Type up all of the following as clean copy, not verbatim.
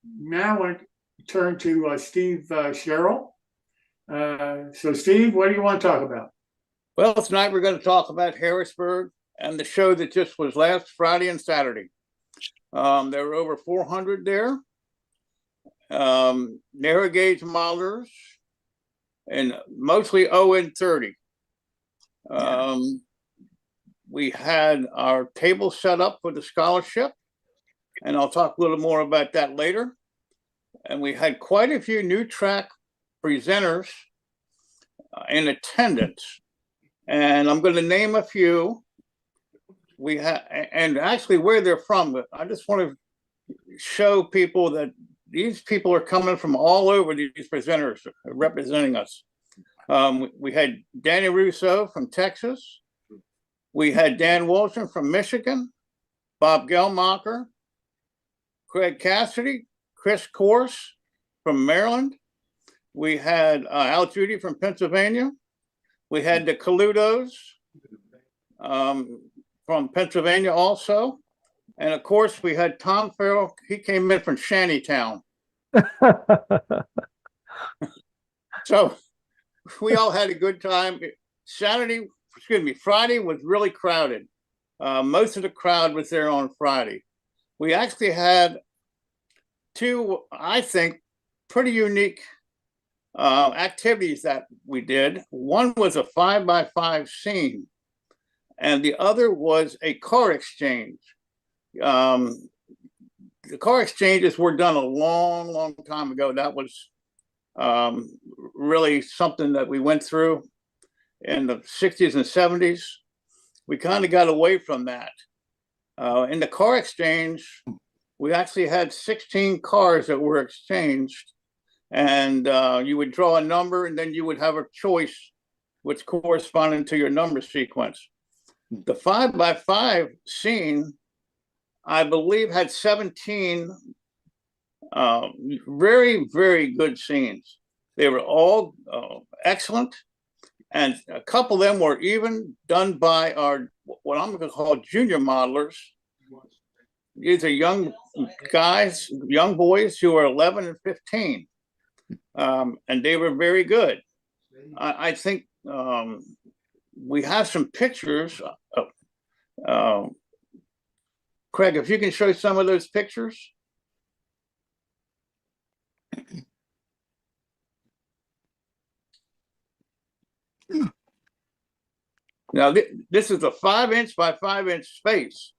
now I want to turn to Steve Sherrill. So, Steve, what do you want to talk about? Well, tonight we're going to talk about Harrisburg and the show that just was last Friday and Saturday. There were over 400 there, narrow gauge modelers, and mostly ON30. We had our table set up for the scholarship, and I'll talk a little more about that later. And we had quite a few new track presenters in attendance. And I'm going to name a few. We have, and actually where they're from, but I just want to show people that these people are coming from all over, these presenters representing us. We had Danny Russo from Texas. We had Dan Wilson from Michigan, Bob Gelmacher, Craig Cassidy, Chris Corse from Maryland. We had Al Judy from Pennsylvania. We had the Coludos from Pennsylvania also. And of course, we had Tom Farrell. He came in from Shantytown. So we all had a good time. Friday was really crowded. Most of the crowd was there on Friday. We actually had two, I think, pretty unique activities that we did. One was a 5x5 scene, and the other was a car exchange. The car exchanges were done a long, long time ago. That was really something that we went through in the 60s and 70s. We kind of got away from that. In the car exchange, we actually had 16 cars that were exchanged. And you would draw a number, and then you would have a choice which corresponded to your number sequence. The 5x5 scene, I believe, had 17 very, very good scenes. They were all excellent, and a couple of them were even done by our, what I'm going to call junior modelers. These are young guys, young boys who are 11 and 15. And they were very good. I think we have some pictures. Craig, if you can show some of those pictures. Now, this is a 5-inch by 5-inch space.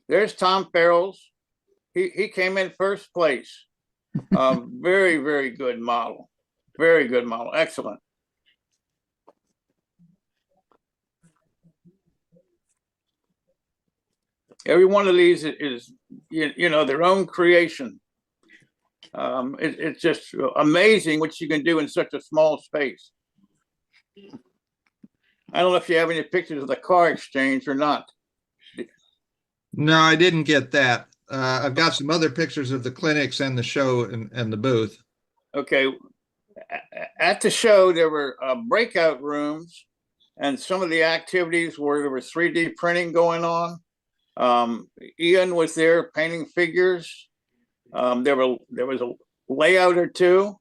There's Tom Farrell's. He came in first place. Very, very good model. Very good model. Excellent. Every one of these is their own creation. It's just amazing what you can do in such a small space. I don't know if you have any pictures of the car exchange or not. No, I didn't get that. I've got some other pictures of the clinics and the show and the booth. Okay. At the show, there were breakout rooms, and some of the activities where there was 3D printing going on. Ian was there painting figures. There was a layout or two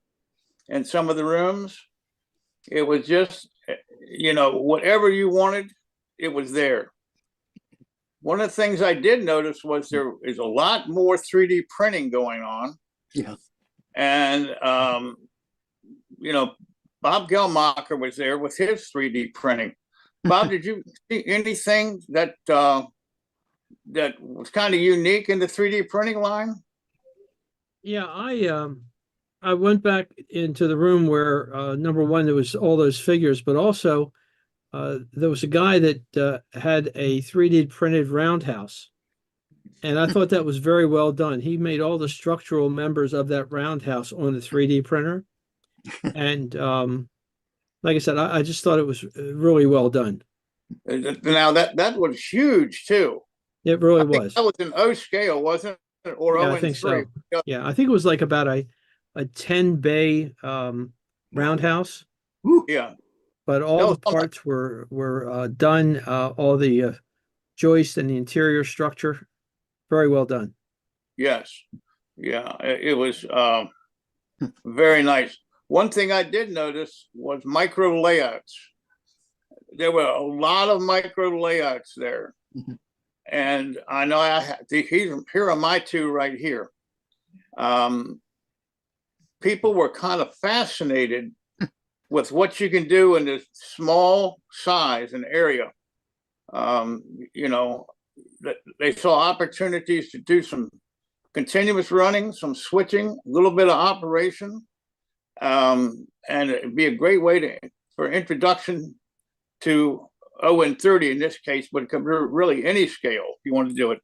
in some of the rooms. It was just, whatever you wanted, it was there. One of the things I did notice was there is a lot more 3D printing going on. Yeah. And, Bob Gelmacher was there with his 3D printing. Bob, did you see anything that that was kind of unique in the 3D printing line? Yeah, I went back into the room where number one, there was all those figures, but also there was a guy that had a 3D printed roundhouse. And I thought that was very well done. He made all the structural members of that roundhouse on the 3D printer. And like I said, I just thought it was really well done. Now that was huge too. It really was. That was an O scale, wasn't it? Or yeah, O I think so. Yeah, I think it was like about a 10 bay roundhouse. Yeah. But all the parts were done, all the joist and the interior structure, very well done. Yes. Yeah, it was very nice. One thing I did notice was micro layouts. There were a lot of micro layouts there. Mhm. And I know here are my two right here. People were kind of fascinated with what you can do in this small size and area. You know, they saw opportunities to do some continuous running, some switching, a little bit of operation. And it'd be a great way for introduction to 0 and 30 in this case, but it could be really any scale if you want to do it.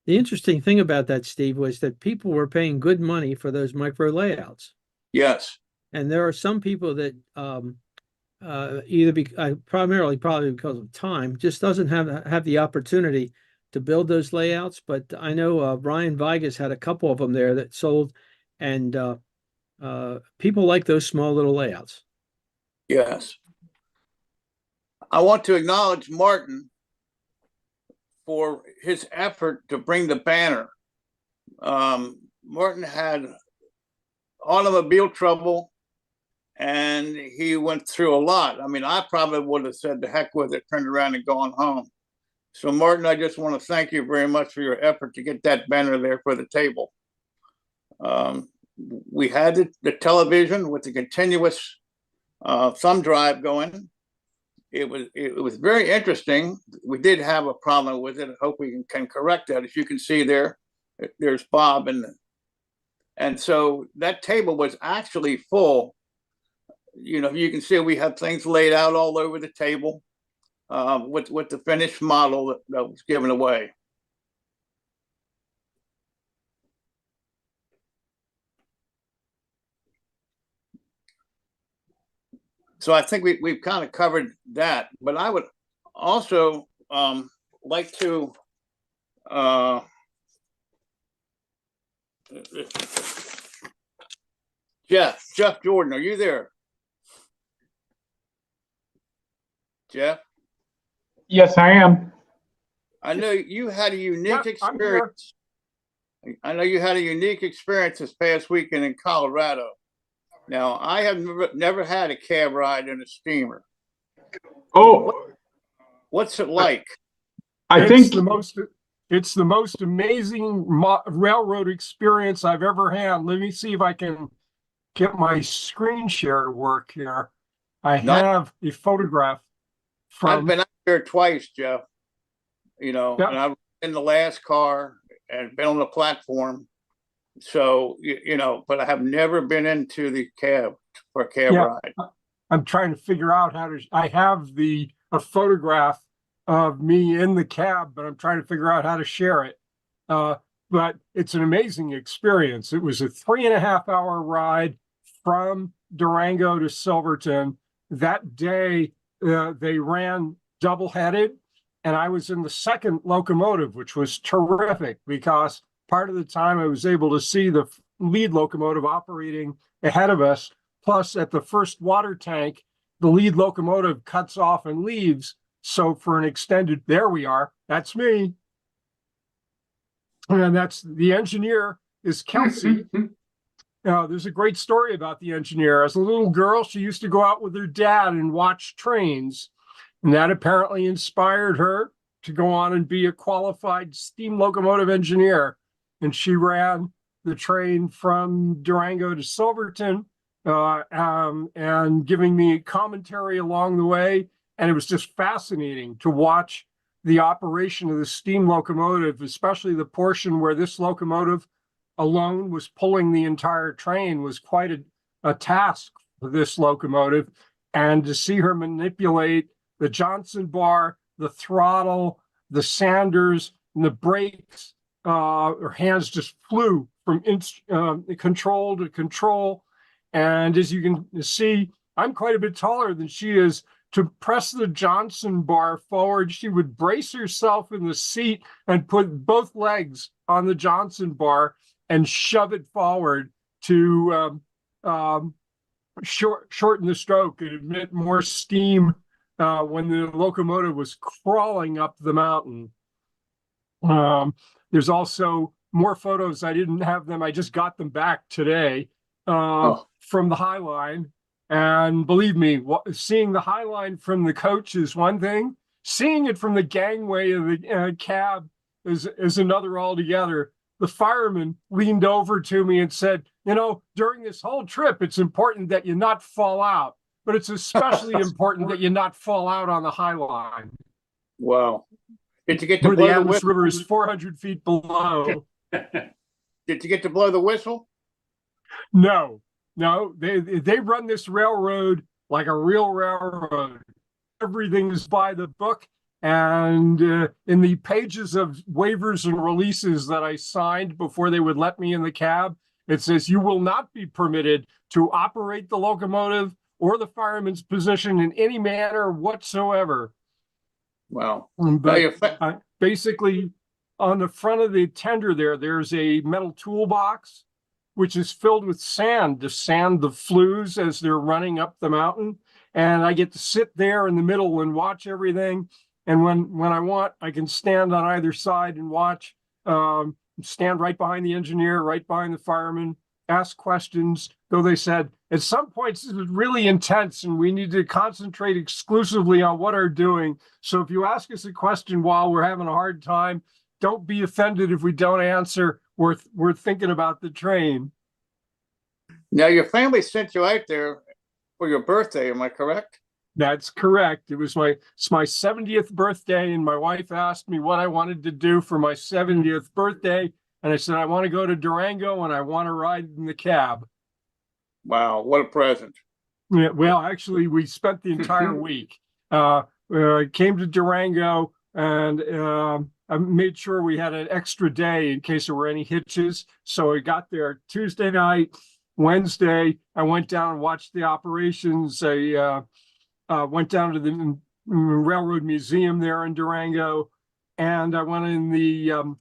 The interesting thing about that, Steve, was that people were paying good money for those micro layouts. Yes. And there are some people that primarily probably because of time, just doesn't have the opportunity to build those layouts. But I know Ryan Vigas had a couple of them there that sold, and people like those small little layouts. Yes. I want to acknowledge Martin for his effort to bring the banner. Martin had automobile trouble and he went through a lot. I mean, I probably would have said the heck with it, turned around and gone home. So Martin, I just want to thank you very much for your effort to get that banner there for the table. We had the television with the continuous thumb drive going. It was very interesting. We did have a problem with it. I hope we can correct that. As you can see there's Bob, and so that table was actually full. You know, you can see we have things laid out all over the table with the finished model that was given away. So I think we've kind of covered that, but I would also like to Jeff Jordan, are you there? Jeff? Yes, I am. I know you had a unique Yeah, I'm here. experience. I know you had a unique experience this past weekend in Colorado. Now, I have never had a cab ride in a steamer. Oh, What's it like? I It's think the most amazing railroad experience I've ever had. Let me see if I can get my screen share to work here. I Not- have a photograph I've from, been out there twice, Jeff. You know, Yeah. and I've been in the last car and been on the platform. So, you know, but I have never been into the cab for a cab Yeah. ride. I'm trying to figure out I have a photograph of me in the cab, but I'm trying to figure out how to share it. But it's an amazing experience. It was a 3.5 hour ride from Durango to Silverton. That day, they ran double-headed, and I was in the second locomotive, which was terrific because part of the time I was able to see the lead locomotive operating ahead of us. Plus, at the first water tank, the lead locomotive cuts off and leaves. So for an extended, there we are. That's me. And that's the engineer is Kelsey. There's a great story about the engineer. As a little girl, she used to go out with her dad and watch trains. And that apparently inspired her to go on and be a qualified steam locomotive engineer. And she ran the train from Durango to Silverton, and giving me commentary along the way. And it was just fascinating to watch the operation of the steam locomotive, especially the portion where this locomotive alone was pulling the entire train was quite a task for this locomotive. And to see her manipulate the Johnson bar, the throttle, the Sanders, and the brakes, her hands just flew from control to control. And as you can see, I'm quite a bit taller than she is. To press the Johnson bar forward, she would brace herself in the seat and put both legs on the Johnson bar and shove it forward to shorten the stroke and emit more steam when the locomotive was crawling up the mountain. There's also more photos. I didn't have them. I just got them back today from the High Line. And believe me, seeing the High Line from the coach is one thing. Seeing it from the gangway of the cab is another altogether. The fireman leaned over to me and said, you know, during this whole trip, it's important that you not fall out, but it's especially important that you not fall out on the High Line. Wow. Did you get to Where blow the the Adams whistle? River is 400 feet below. Did you get to blow the whistle? No, they run this railroad like a real railroad. Everything is by the book. And in the pages of waivers and releases that I signed before they would let me in the cab, it says you will not be permitted to operate the locomotive or the fireman's position in any manner whatsoever. Wow. But basically, on the front of the tender there's a metal toolbox, which is filled with sand to sand the flues as they're running up the mountain. And I get to sit there in the middle and watch everything. And when I want, I can stand on either side and watch, stand right behind the engineer, right behind the fireman, ask questions, though they said, at some points, this is really intense and we need to concentrate exclusively on what we're doing. So if you ask us a question while we're having a hard time, don't be offended if we don't answer. We're thinking about the train. Now, your family sent you out there for your birthday, am I correct? That's correct. It's my 70th birthday, and my wife asked me what I wanted to do for my 70th birthday. And I said, I want to go to Durango and I want to ride in the cab. Wow, what a present. Yeah, well, actually, we spent the entire week. Came to Durango and I made sure we had an extra day in case there were any hitches. So I got there Tuesday night. Wednesday, I went down and watched the operations. I went down to the Railroad Museum there in Durango, and I went in the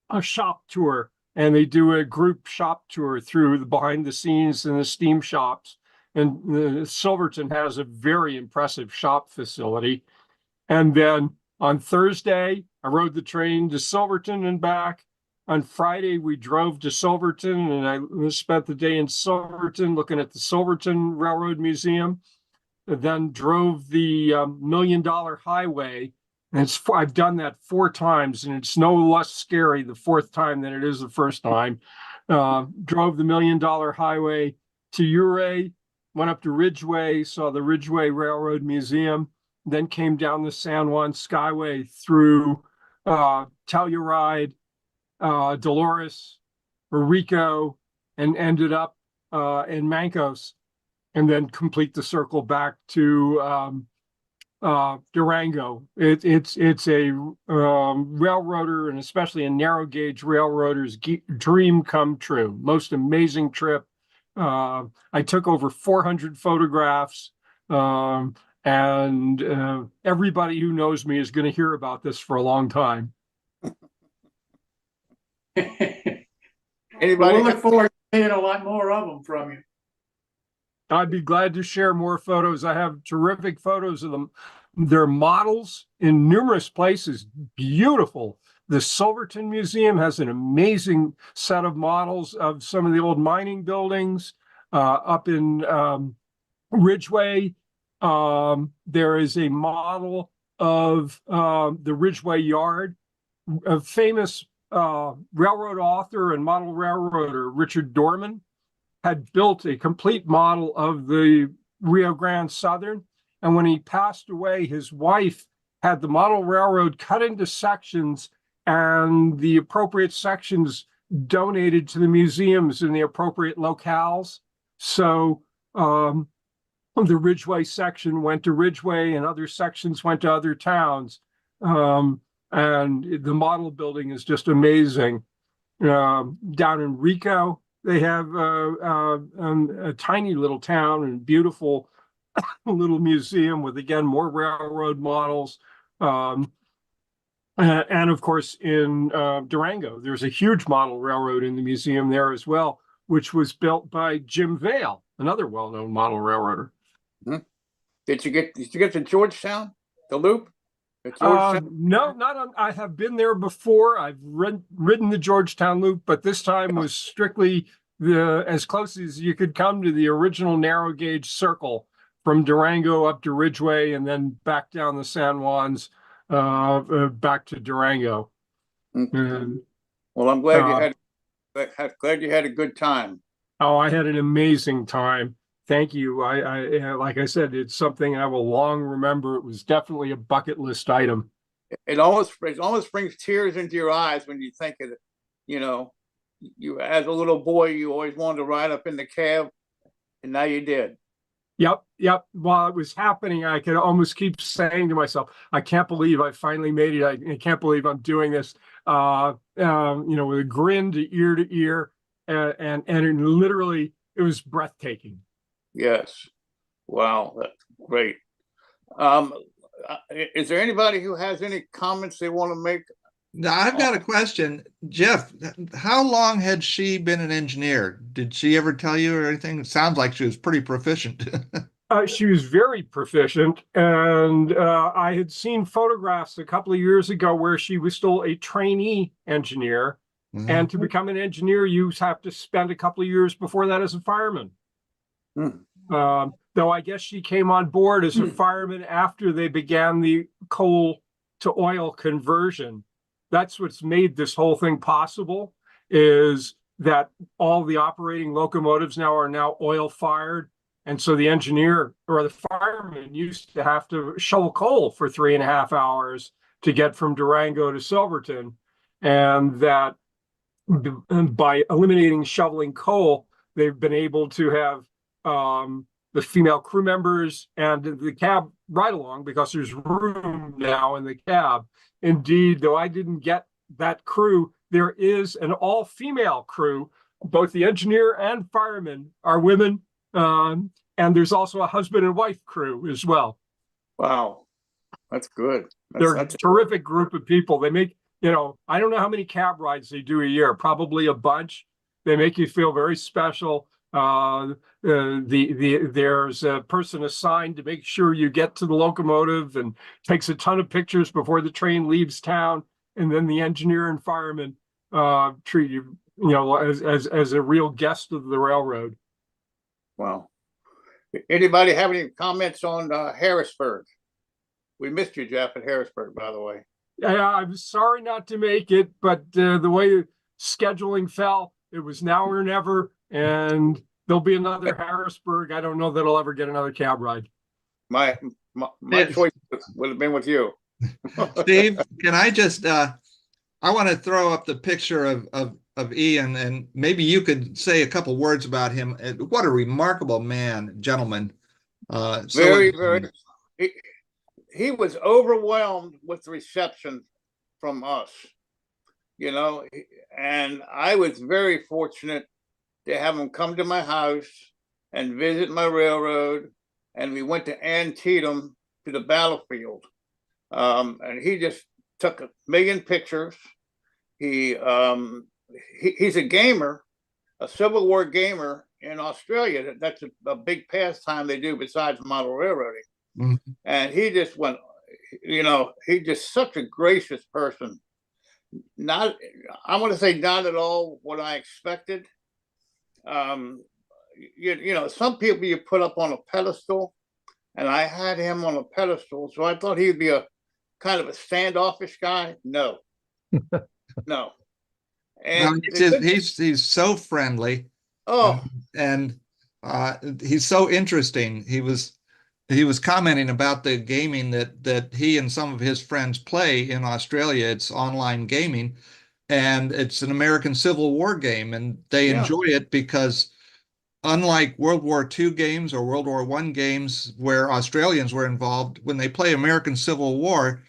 a shop tour, and they do a group shop tour through the behind the scenes in the steam shops. And Silverton has a very impressive shop facility. And then on Thursday, I rode the train to Silverton and back. On Friday, we drove to Silverton, and I spent the day in Silverton looking at the Silverton Railroad Museum. Then drove the $1 Million Highway. And I've done that 4 times, and it's no less scary the 4th time than it is the first time. Drove the $1 Million Highway to Ouray, went up to Ridgeway, saw the Ridgeway Railroad Museum, then came down the San Juan Skyway through Telluride, Dolores, Rico, and ended up in Mancos. And then complete the circle back to Durango. It's a railroader, and especially a narrow gauge railroader's dream come true. Most amazing trip. I took over 400 photographs, and everybody who knows me is going to hear about this for a long time. Anybody? We'll look forward to seeing a lot more of them from you. I'd be glad to share more photos. I have terrific photos of them. They're models in numerous places. Beautiful. The Silverton Museum has an amazing set of models of some of the old mining buildings. Up in Ridgeway, there is a model of the Ridgeway Yard. A famous railroad author and model railroader, Richard Dorman, had built a complete model of the Rio Grande Southern. And when he passed away, his wife had the model railroad cut into sections and the appropriate sections donated to the museums in the appropriate locales. So the Ridgeway section went to Ridgeway and other sections went to other towns. And the model building is just amazing. Down in Rico, they have a tiny little town and beautiful little museum with, again, more railroad models. And of course, in Durango, there's a huge model railroad in the museum there as well, which was built by Jim Vale, another well-known model railroader. Did you get to Georgetown, the Loop? At Georgetown? No, not on. I have been there before. I've ridden the Georgetown Loop, but this time was strictly as close as you could come to the original narrow gauge circle from Durango up to Ridgeway and then back down the San Juans, back to Durango. And, Well, I'm glad uh, glad you had a good time. oh, I had an amazing time. Thank you. Like I said, it's something I will long remember. It was definitely a bucket list item. It almost brings tears into your eyes when you think of it. You know, you as a little boy, you always wanted to ride up in the cab, and now you did. Yep. While it was happening, I could almost keep saying to myself, I can't believe I finally made it. I can't believe I'm doing this. With a grin to ear, and literally it was breathtaking. Yes. Wow, that's great. Is there anybody who has any comments they want to make? Now, I've got a question. Jeff, how long had she been an engineer? Did she ever tell you or anything? It sounds like she was pretty proficient. She was very proficient, and I had seen photographs a couple of years ago where she was still a trainee engineer. Mhm. And to become an engineer, you have to spend a couple of years before that as a fireman. Though I guess she came on board as a fireman after they began the coal to oil conversion. That's what's made this whole thing possible, is that all the operating locomotives now are oil fired. And so the engineer or the fireman used to have to shovel coal for 3.5 hours to get from Durango to Silverton. And that by eliminating shoveling coal, they've been able to have the female crew members and the cab ride along because there's room now in the cab. Indeed, though I didn't get that crew, there is an all-female crew. Both the engineer and firemen are women, and there's also a husband and wife crew as well. Wow, that's good. They're That's a terrific group of people. They make, I don't know how many cab rides they do a year, probably a bunch. They make you feel very special. There's a person assigned to make sure you get to the locomotive and takes a ton of pictures before the train leaves town. And then the engineer and fireman treat you, as a real guest of the railroad. wow. Anybody have any comments on Harrisburg? We missed you, Jeff, at Harrisburg, by the way. I'm sorry not to make it, but the way scheduling fell, it was now or never, and there'll be another Harrisburg. I don't know that I'll ever get another cab ride. My choice would have been with you. Steve, can I just I want to throw up the picture of Ian, and maybe you could say a couple words about him. What a remarkable gentleman. Very. He was overwhelmed with the reception from us, and I was very fortunate to have him come to my house and visit my railroad. And we went to Antietam to the battlefield. And he just took 1 million pictures. He's a gamer, a Civil War gamer in Australia. That's a big pastime they do besides model railroading. Mm-hmm. And he just went, he's just such a gracious person. I want to say not at all what I expected. Some people you put up on a pedestal, and I had him on a pedestal, so I thought he'd be a kind of a standoffish guy. No. No. And he's so friendly. Oh, and he's so interesting. He was commenting about the gaming that he and some of his friends play in Australia. It's online gaming, and it's an American Civil War game, and they enjoy it because unlike World War II games or World War I games where Australians were involved, when they play American Civil War,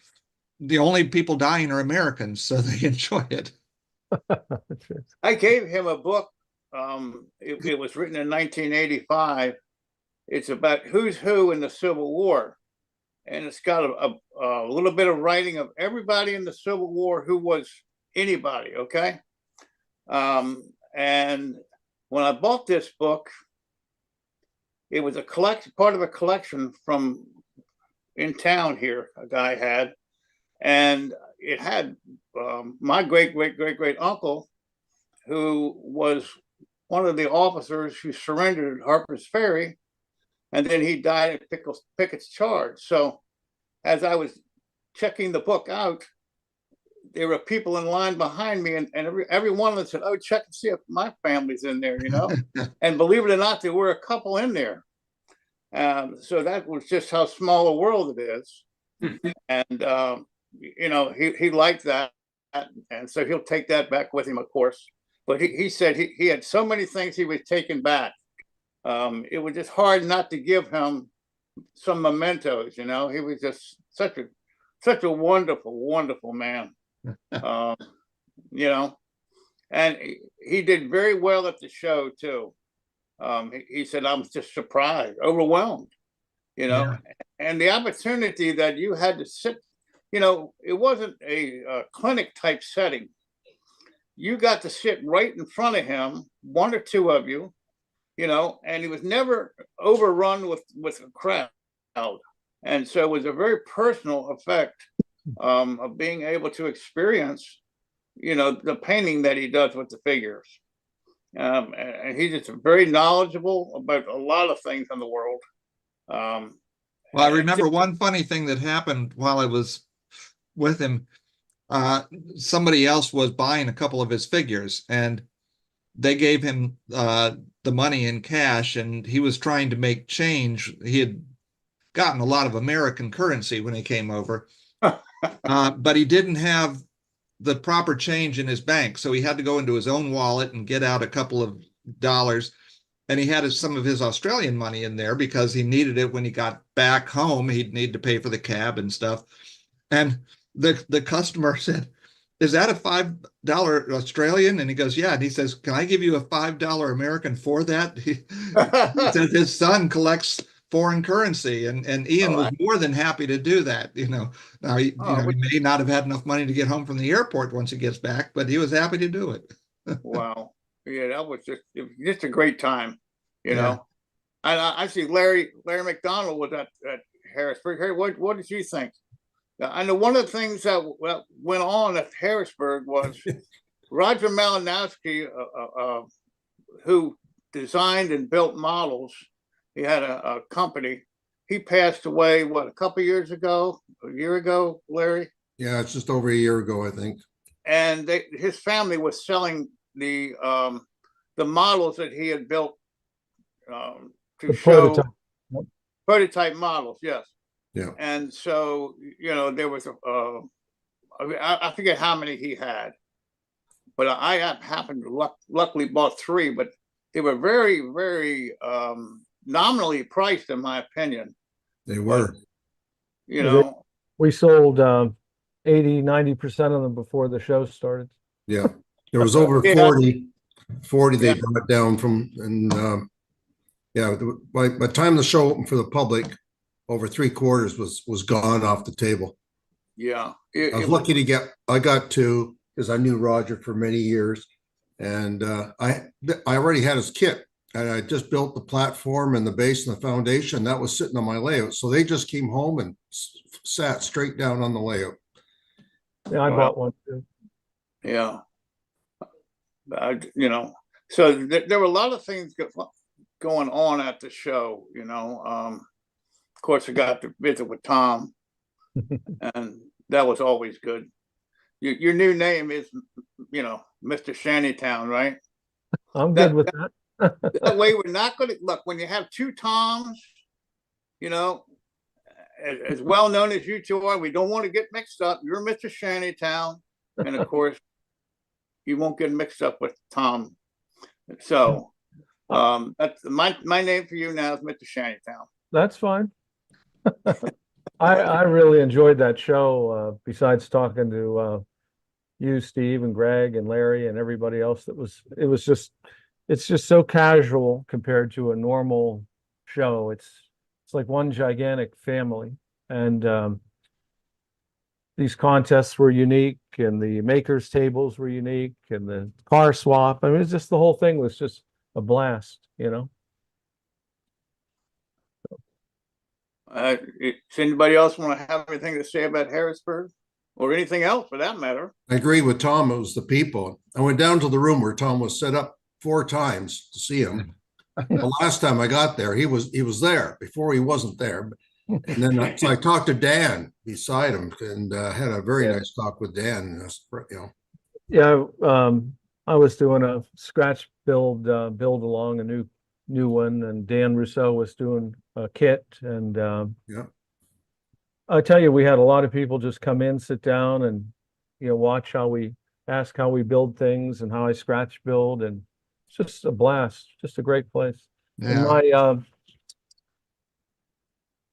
the only people dying are Americans, so they enjoy it. I gave him a book. It was written in 1985. It's about who's who in the Civil War. And it's got a little bit of writing of everybody in the Civil War who was anybody, okay? And when I bought this book, it was part of a collection from in town here, a guy had. And it had my great uncle, who was one of the officers who surrendered at Harper's Ferry, and then he died at Pickett's Charge. So as I was checking the book out, there were people in line behind me, and every one of them said, "Oh, check and see if my family's in there," you know. And believe it or not, there were a couple in there. So that was just how small a world it is. And you know, he liked that, and so he'll take that back with him, of course. But he said he had so many things he was taking back. It was just hard not to give him some mementos. You know, he was just such a wonderful man. You know, and he did very well at the show too. He said, "I'm just surprised, overwhelmed," you know, and the opportunity that you had to sit, you know, it wasn't a clinic type setting. You got to sit right in front of him, one or two of you, you know, and he was never overrun with a crowd. And so it was a very personal effect of being able to experience, you know, the painting that he does with the figures. And he's just very knowledgeable about a lot of things in the world. Well, I remember one funny thing that happened while I was with him. Somebody else was buying a couple of his figures, and they gave him the money in cash, and he was trying to make change. He had gotten a lot of American currency when he came over, but he didn't have the proper change in his bank, so he had to go into his own wallet and get out a couple of dollars. And he had some of his Australian money in there because he needed it when he got back home. He'd need to pay for the cab and stuff. And the customer said, "Is that a $5 Australian?" And he goes, "Yeah." And he says, "Can I give you a $5 American for that?" He says his son collects foreign currency, and Ian was more than happy to do that. You know, now he may not have had enough money to get home from the airport once he gets back, but he was happy to do it. Wow. Yeah, that was just a great time, you know. And I see Larry McDonald was at Harrisburg. Hey, what did you think? I know one of the things that went on at Harrisburg was Roger Malinowski, who designed and built models. He had a company. He passed away, what, a couple years ago, a year ago, Larry? Yeah, it's just over a year ago, I think. And his family was selling the models that he had built to show prototype models, yes. Yeah. And so, you know, there was I forget how many he had, but I happened to luckily bought 3, but they were very nominally priced, in my opinion. They were. But, you know, we sold 80-90% of them before the show started. Yeah. There was over 40 they brought down from, and by the time the show opened for the public, over 3/4 was gone off the table. Yeah. I was lucky to get, I got 2 because I knew Roger for many years, and I already had his kit, and I just built the platform and the base and the foundation that was sitting on my layout. So they just came home and sat straight down on the layout. Yeah, I bought one too. Yeah. You know, so there were a lot of things going on at the show, you know. Of course, I got to visit with Tom, and that was always good. Your new name is, you know, Mr. Shantytown, right? I'm good with that. That way, we're not going to look when you have 2 Toms, you know, as well known as you two are. We don't want to get mixed up. You're Mr. Shantytown, and of course, you won't get mixed up with Tom. So that's my name for you now is Mr. Shantytown. That's fine. I really enjoyed that show. Besides talking to you, Steve, and Greg, and Larry, and everybody else, it's just so casual compared to a normal show. It's like one gigantic family, and these contests were unique, and the makers tables were unique, and the car swap. I mean, it's just the whole thing was just a blast, you know. Does anybody else want to have anything to say about Harrisburg? or anything else for that matter. I agree with Tom. It was the people. I went down to the room where Tom was set up 4 times to see him. The last time I got there, he was there. Before he wasn't there. And then so I talked to Dan beside him and had a very nice talk with Dan. Yeah, I was doing a scratch build along a new one, and Dan Rousseau was doing a kit, and Yeah. I tell you, we had a lot of people just come in, sit down, and watch ask how we build things and how I scratch build, and it's just a blast, just a great place. And Yeah.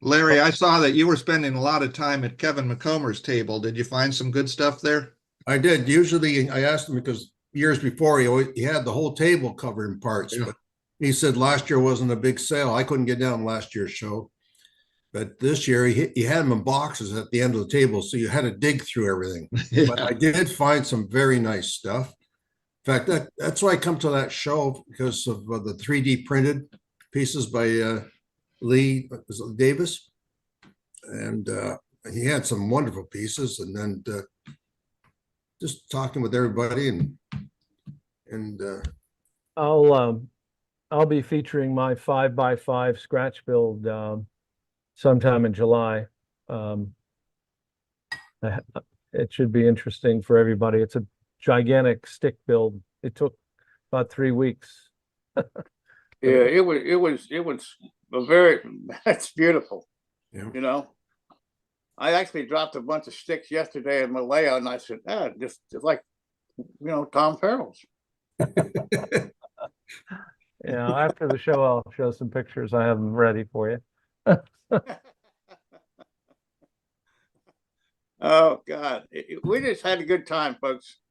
Larry, I saw that you were spending a lot of time at Kevin McComer's table. Did you find some good stuff there? I did. Usually I asked him because years before he had the whole table covered in parts, Yeah. but he said last year wasn't a big sale. I couldn't get down last year's show. But this year he had them in boxes at the end of the table, so you had to dig through everything. Yeah. But I did find some very nice stuff. In fact, that's why I come to that show, because of the 3D printed pieces by Lee Davis, and he had some wonderful pieces. And then just talking with everybody, and I'll be featuring my 5x5 scratch build sometime in July. It should be interesting for everybody. It's a gigantic stick build. It took about 3 weeks. Yeah, it was a very, that's beautiful. Yeah. I actually dropped a bunch of sticks yesterday in Malaya, and I said, just like, Tom Farrell's. Yeah, after the show, I'll show some pictures. I have them ready for you. Oh God, we just had a good time, folks.